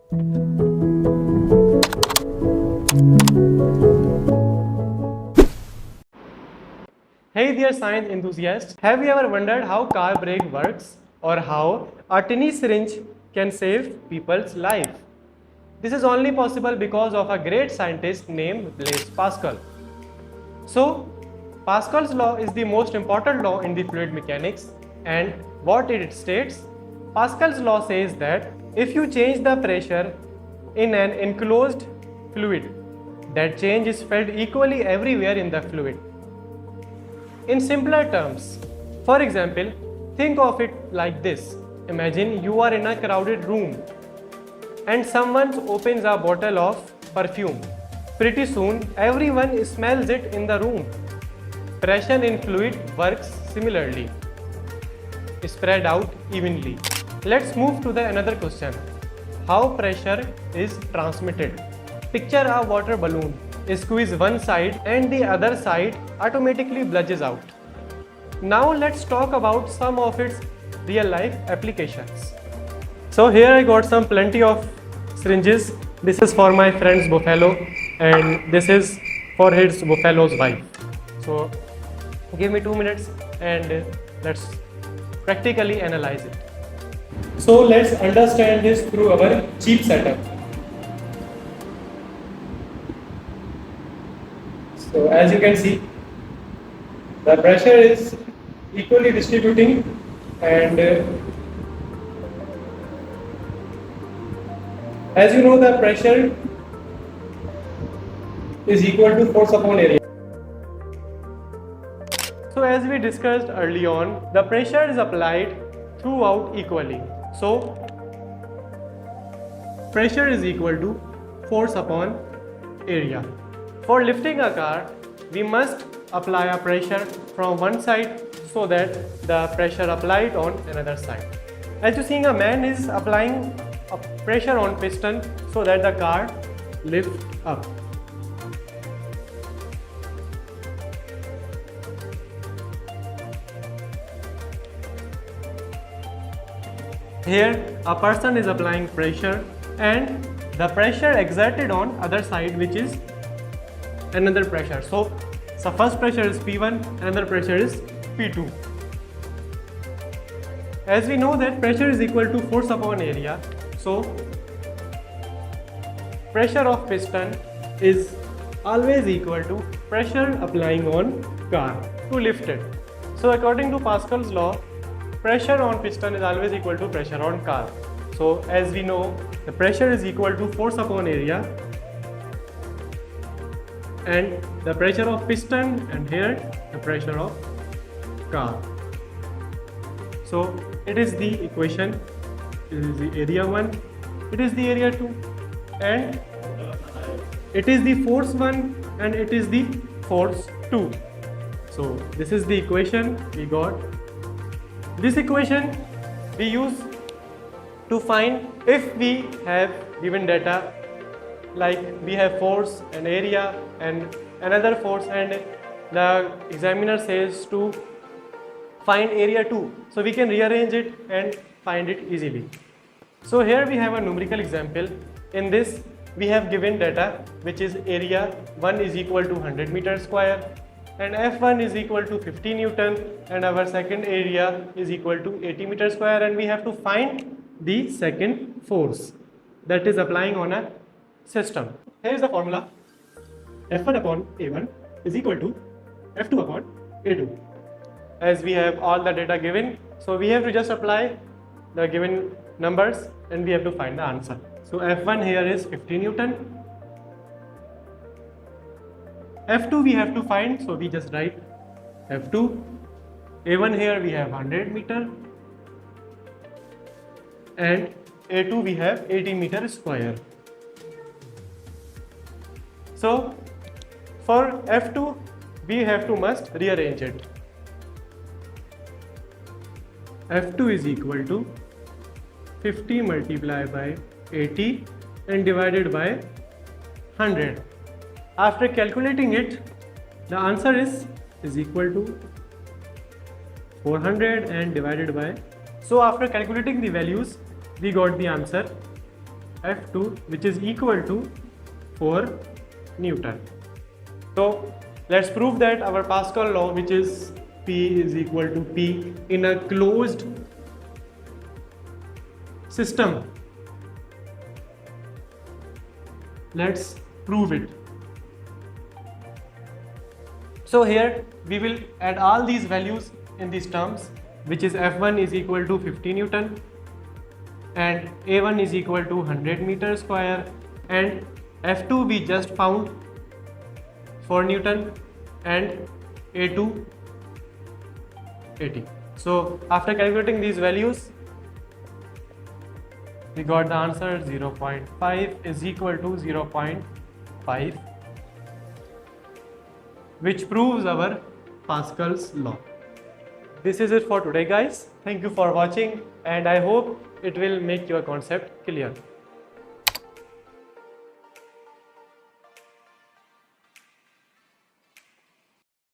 Hey dear science enthusiasts, have you ever wondered how car brake works or how a tiny syringe can save people's life? This is only possible because of a great scientist named Blaise Pascal. So, Pascal's law is the most important law in the fluid mechanics, and what it states? Pascal's law says that if you change the pressure in an enclosed fluid, that change is felt equally everywhere in the fluid. In simpler terms, for example, think of it like this. Imagine you are in a crowded room and someone opens a bottle of perfume. Pretty soon, everyone smells it in the room. Pressure in fluid works similarly, spread out evenly. Let's move to the another question. How pressure is transmitted? Picture a water balloon. Squeeze one side and the other side automatically bulges out. Now let's talk about some of its real life applications. So here I got some plenty of syringes. This is for my friend's buffalo and this is for his buffalo's wife. So give me 2 minutes and let's practically analyze it. So let's understand this through our cheap setup. So as you can see, the pressure is equally distributing and as you know, the pressure is equal to force upon area. So as we discussed early on, the pressure is applied throughout equally. So pressure is equal to force upon area. For lifting a car, we must apply a pressure from one side so that the pressure applied on another side. As you see, a man is applying a pressure on piston so that the car lifts up. Here, a person is applying pressure and the pressure exerted on other side, which is another pressure. So first pressure is P1, another pressure is P2. As we know that pressure is equal to force upon area, so pressure of piston is always equal to pressure applying on car to lift it. So according to Pascal's law, pressure on piston is always equal to pressure on car. So as we know, the pressure is equal to force upon area and the pressure of piston and here the pressure of car. So it is the equation, it is the area 1, it is the area 2 and it is the force 1 and it is the force 2. So this is the equation we got. This equation we use to find if we have given data like we have force and area and another force and the examiner says to find area 2. So we can rearrange it and find it easily. So here we have a numerical example. In this we have given data which is area 1 is equal to 100 meter square and F1 is equal to 50 Newton and our second area is equal to 80 meter square and we have to find the second force that is applying on a system. Here is the formula. F1 upon A1 is equal to F2 upon A2. As we have all the data given, so we have to just apply the given numbers and we have to find the answer. So F1 here is 50 Newton. F2 we have to find, so we just write F2. A1 here we have 100 meter and A2 we have 80 meter square. So for F2 we have to must rearrange it. F2 is equal to 50 multiplied by 80 and divided by 100. After calculating it, the answer is equal to 400 and divided by. So after calculating the values, we got the answer F2, which is equal to 4 Newton. So let's prove that our Pascal law, which is P is equal to P in a closed system. Let's prove it. So here we will add all these values in these terms, which is F1 is equal to 50 Newton and A1 is equal to 100 meter square, and F2 we just found 4 Newton and A2 80. So after calculating these values, we got the answer 0.5 is equal to 0.5, which proves our Pascal's law. This is it for today, guys. Thank you for watching, and I hope it will make your concept clear.